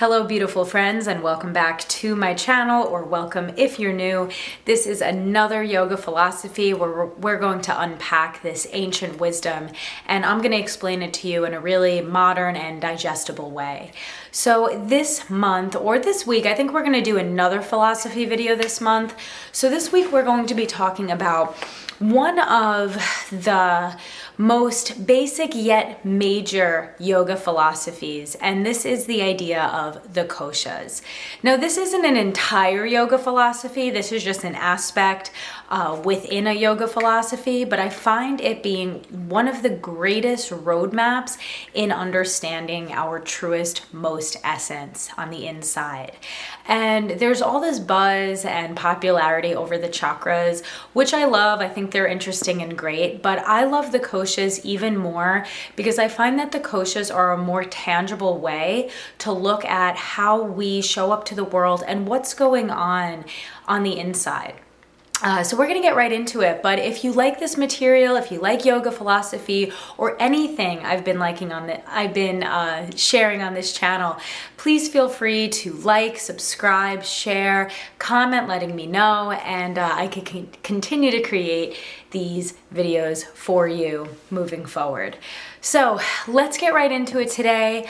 Hello beautiful friends, and welcome back to my channel, or welcome if you're new. This is another yoga philosophy where we're going to unpack this ancient wisdom, and I'm going to explain it to you in a really modern and digestible way. So this month, or this week, I think we're going to do another philosophy video this month. So this week we're going to be talking about one of the most basic yet major yoga philosophies, and this is the idea of the koshas. Now, this isn't an entire yoga philosophy, this is just an aspect within a yoga philosophy, but I find it being one of the greatest roadmaps in understanding our truest, most essence on the inside. And there's all this buzz and popularity over the chakras, which I love. I think they're interesting and great, but I love the koshas even more because I find that the koshas are a more tangible way to look at how we show up to the world and what's going on the inside. So we're going to get right into it, but if you like this material, if you like yoga philosophy or anything I've been sharing on this channel, please feel free to like, subscribe, share, comment, letting me know, and I can continue to create these videos for you moving forward. So let's get right into it today.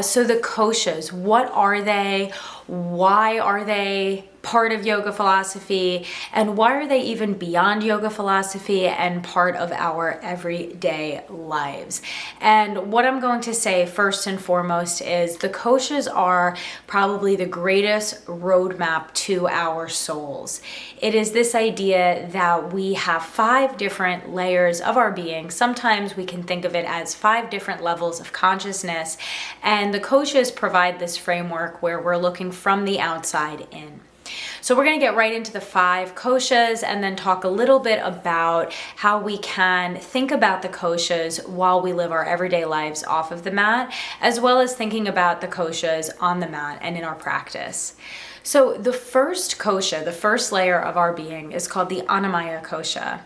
So the koshas, what are they? Why are they part of yoga philosophy, and why are they even beyond yoga philosophy and part of our everyday lives? And what I'm going to say first and foremost is the koshas are probably the greatest roadmap to our souls. It is this idea that we have 5 different layers of our being. Sometimes we can think of it as 5 different levels of consciousness, and the koshas provide this framework where we're looking from the outside in. So we're going to get right into the 5 koshas and then talk a little bit about how we can think about the koshas while we live our everyday lives off of the mat, as well as thinking about the koshas on the mat and in our practice. So the first kosha, the first layer of our being, is called the Annamaya Kosha,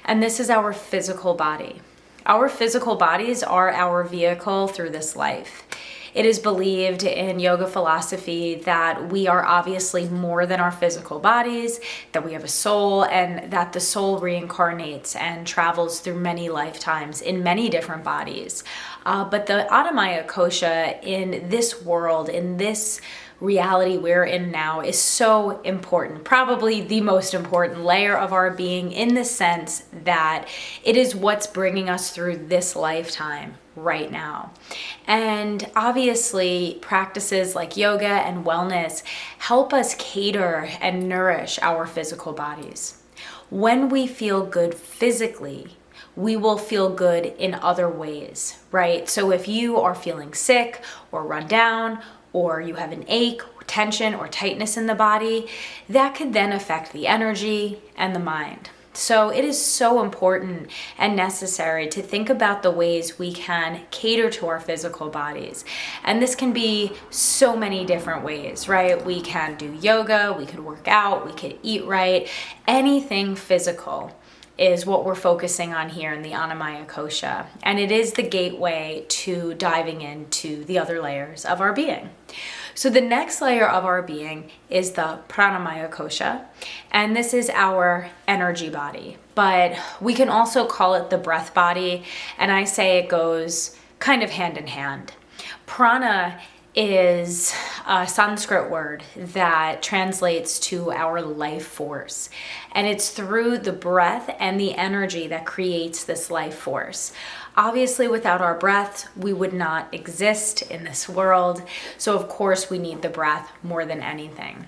and this is our physical body. Our physical bodies are our vehicle through this life. It is believed in yoga philosophy that we are obviously more than our physical bodies, that we have a soul, and that the soul reincarnates and travels through many lifetimes in many different bodies. But the Annamaya Kosha in this world, in this reality we're in now, is so important, probably the most important layer of our being, in the sense that it is what's bringing us through this lifetime right now. And obviously practices like yoga and wellness help us cater and nourish our physical bodies. When we feel good physically, we will feel good in other ways, right? So if you are feeling sick or run down, or you have an ache, tension, or tightness in the body, that could then affect the energy and the mind. So it is so important and necessary to think about the ways we can cater to our physical bodies. And this can be so many different ways, right? We can do yoga, we could work out, we could eat right. Anything physical is what we're focusing on here in the Annamaya Kosha. And it is the gateway to diving into the other layers of our being. So the next layer of our being is the Pranamaya Kosha, and this is our energy body, but we can also call it the breath body, and I say it goes kind of hand in hand. Prana is a Sanskrit word that translates to our life force. And it's through the breath and the energy that creates this life force. Obviously, without our breath, we would not exist in this world. So of course, we need the breath more than anything.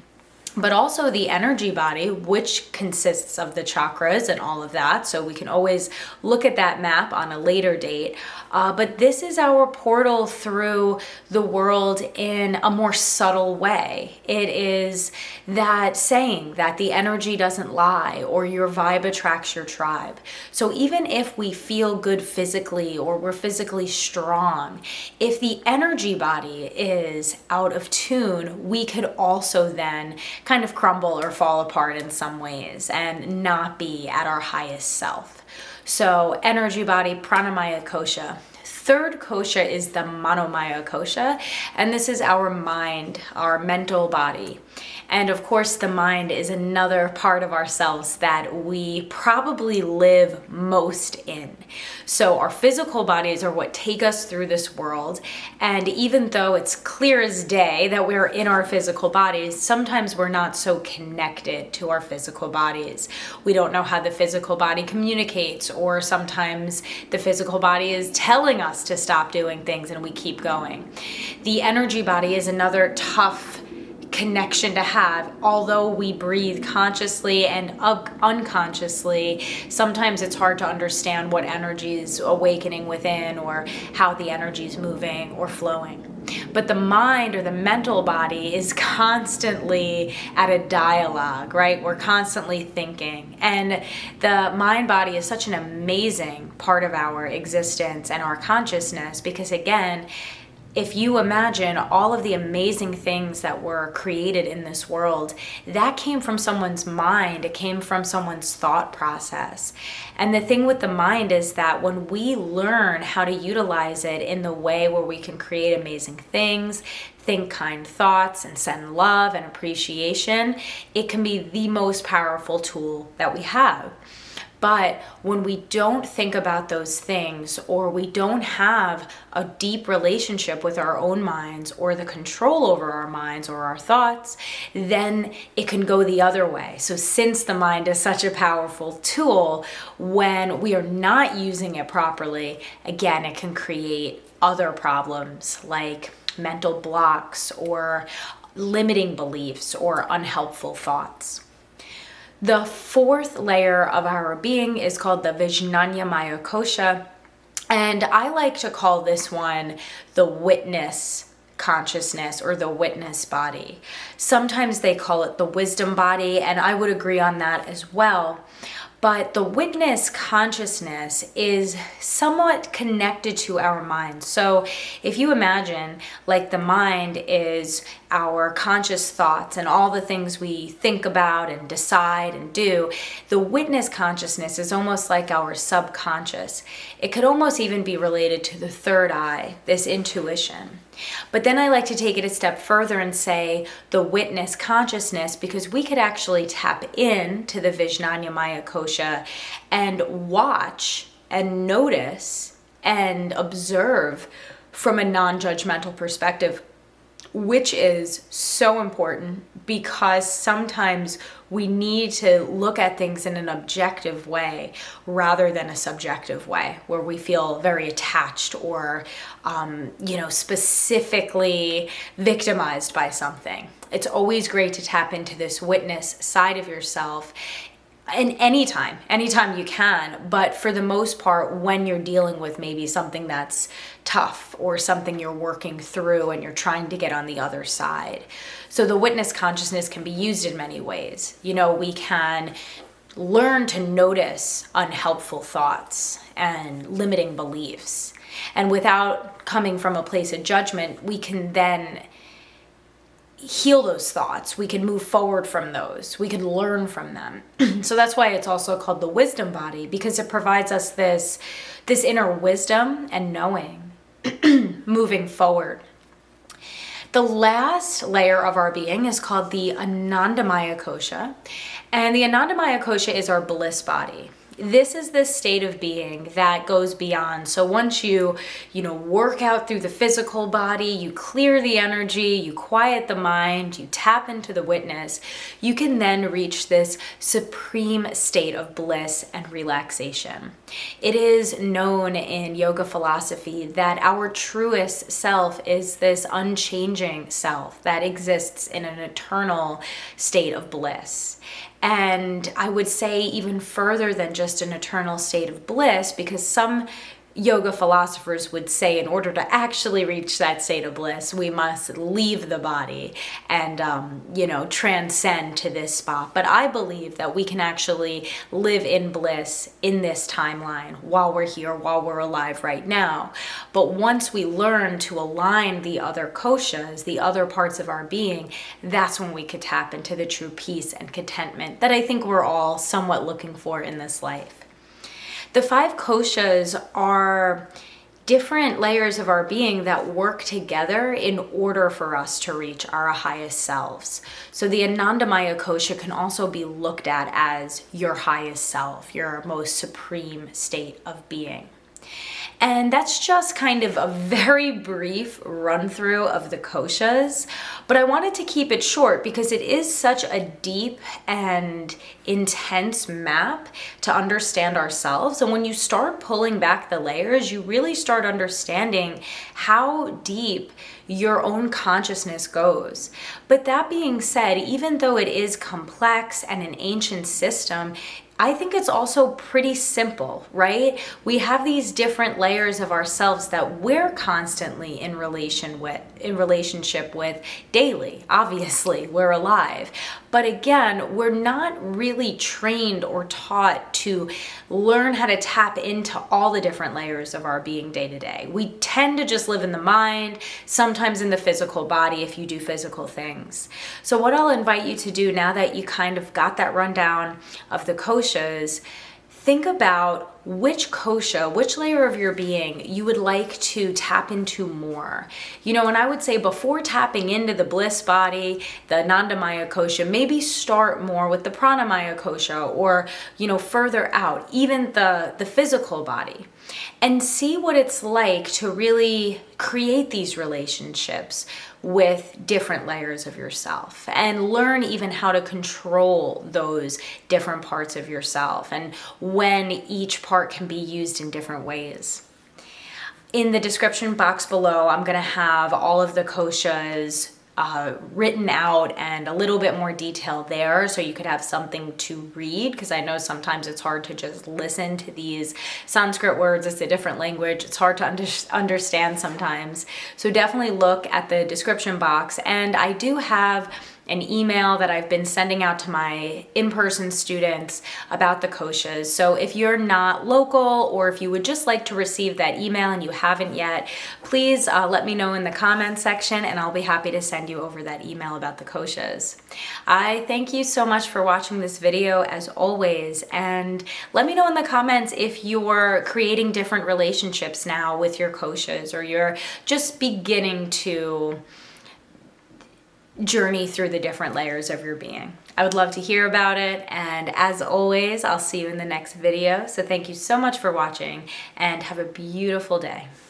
But also the energy body, which consists of the chakras and all of that. So we can always look at that map on a later date. But this is our portal through the world in a more subtle way. It is that saying that the energy doesn't lie, or your vibe attracts your tribe. So even if we feel good physically, or we're physically strong, if the energy body is out of tune, we could also then kind of crumble or fall apart in some ways and not be at our highest self. So energy body, Pranamaya Kosha, third kosha is the Manomaya Kosha, and this is our mind, our mental body. And of course, the mind is another part of ourselves that we probably live most in. So our physical bodies are what take us through this world. And even though it's clear as day that we're in our physical bodies, sometimes we're not so connected to our physical bodies. We don't know how the physical body communicates, or sometimes the physical body is telling us to stop doing things and we keep going. The energy body is another tough connection to have. Although we breathe consciously and unconsciously, sometimes it's hard to understand what energy is awakening within, or how the energy is moving or flowing. But the mind, or the mental body, is constantly at a dialogue, right? We're constantly thinking. And the mind body is such an amazing part of our existence and our consciousness, because again, if you imagine all of the amazing things that were created in this world, that came from someone's mind. It came from someone's thought process. And the thing with the mind is that when we learn how to utilize it in the way where we can create amazing things, think kind thoughts, and send love and appreciation, it can be the most powerful tool that we have. But when we don't think about those things, or we don't have a deep relationship with our own minds, or the control over our minds or our thoughts, then it can go the other way. So since the mind is such a powerful tool, when we are not using it properly, again, it can create other problems like mental blocks, or limiting beliefs, or unhelpful thoughts. The fourth layer of our being is called the Vijnanamaya Kosha, and I like to call this one the witness consciousness, or the witness body. Sometimes they call it the wisdom body, and I would agree on that as well. But the witness consciousness is somewhat connected to our mind. So if you imagine, like, the mind is our conscious thoughts and all the things we think about and decide and do, the witness consciousness is almost like our subconscious. It could almost even be related to the third eye, this intuition. But then I like to take it a step further and say the witness consciousness, because we could actually tap in to the Vijnanamaya Kosha and watch and notice and observe from a non-judgmental perspective, which is so important, because sometimes we need to look at things in an objective way rather than a subjective way, where we feel very attached, or specifically victimized by something. It's always great to tap into this witness side of yourself. And anytime you can, but for the most part, when you're dealing with maybe something that's tough, or something you're working through and you're trying to get on the other side. So the witness consciousness can be used in many ways. We can learn to notice unhelpful thoughts and limiting beliefs. And without coming from a place of judgment, we can then heal those thoughts. We can move forward from those. We can learn from them. So that's why it's also called the wisdom body, because it provides us this inner wisdom and knowing moving forward. The last layer of our being is called the Anandamaya Kosha, and the Anandamaya Kosha is our bliss body. This is the state of being that goes beyond. So once you work out through the physical body, you clear the energy, you quiet the mind, you tap into the witness, you can then reach this supreme state of bliss and relaxation. It is known in yoga philosophy that our truest self is this unchanging self that exists in an eternal state of bliss. And I would say even further than just an eternal state of bliss, because some yoga philosophers would say in order to actually reach that state of bliss, we must leave the body and, transcend to this spot. But I believe that we can actually live in bliss in this timeline while we're here, while we're alive right now. But once we learn to align the other koshas, the other parts of our being, that's when we could tap into the true peace and contentment that I think we're all somewhat looking for in this life. The 5 koshas are different layers of our being that work together in order for us to reach our highest selves. So the Anandamaya Kosha can also be looked at as your highest self, your most supreme state of being. And that's just kind of a very brief run through of the koshas, but I wanted to keep it short because it is such a deep and intense map to understand ourselves. And when you start pulling back the layers, you really start understanding how deep your own consciousness goes. But that being said, even though it is complex and an ancient system, I think it's also pretty simple, right? We have these different layers of ourselves that we're constantly in relationship with daily. Obviously, we're alive. But again, we're not really trained or taught to learn how to tap into all the different layers of our being day to day. We tend to just live in the mind, sometimes in the physical body if you do physical things. So what I'll invite you to do now that you kind of got that rundown of the koshas, think about which kosha, which layer of your being you would like to tap into more. You know, and I would say before tapping into the bliss body, the Anandamaya Kosha, maybe start more with the Pranamaya Kosha or, you know, further out, even the physical body. And see what it's like to really create these relationships with different layers of yourself and learn even how to control those different parts of yourself and when each part can be used in different ways. In the description box below, I'm going to have all of the koshas written out and a little bit more detail there so you could have something to read, because I know sometimes it's hard to just listen to these Sanskrit words. It's a different language. It's hard to understand sometimes. So definitely look at the description box. And I do have an email that I've been sending out to my in-person students about the koshas. So if you're not local or if you would just like to receive that email and you haven't yet, please let me know in the comments section and I'll be happy to send you over that email about the koshas. I thank you so much for watching this video as always, and let me know in the comments if you're creating different relationships now with your koshas or you're just beginning to journey through the different layers of your being. I would love to hear about it, and as always, I'll see you in the next video. So thank you so much for watching and have a beautiful day.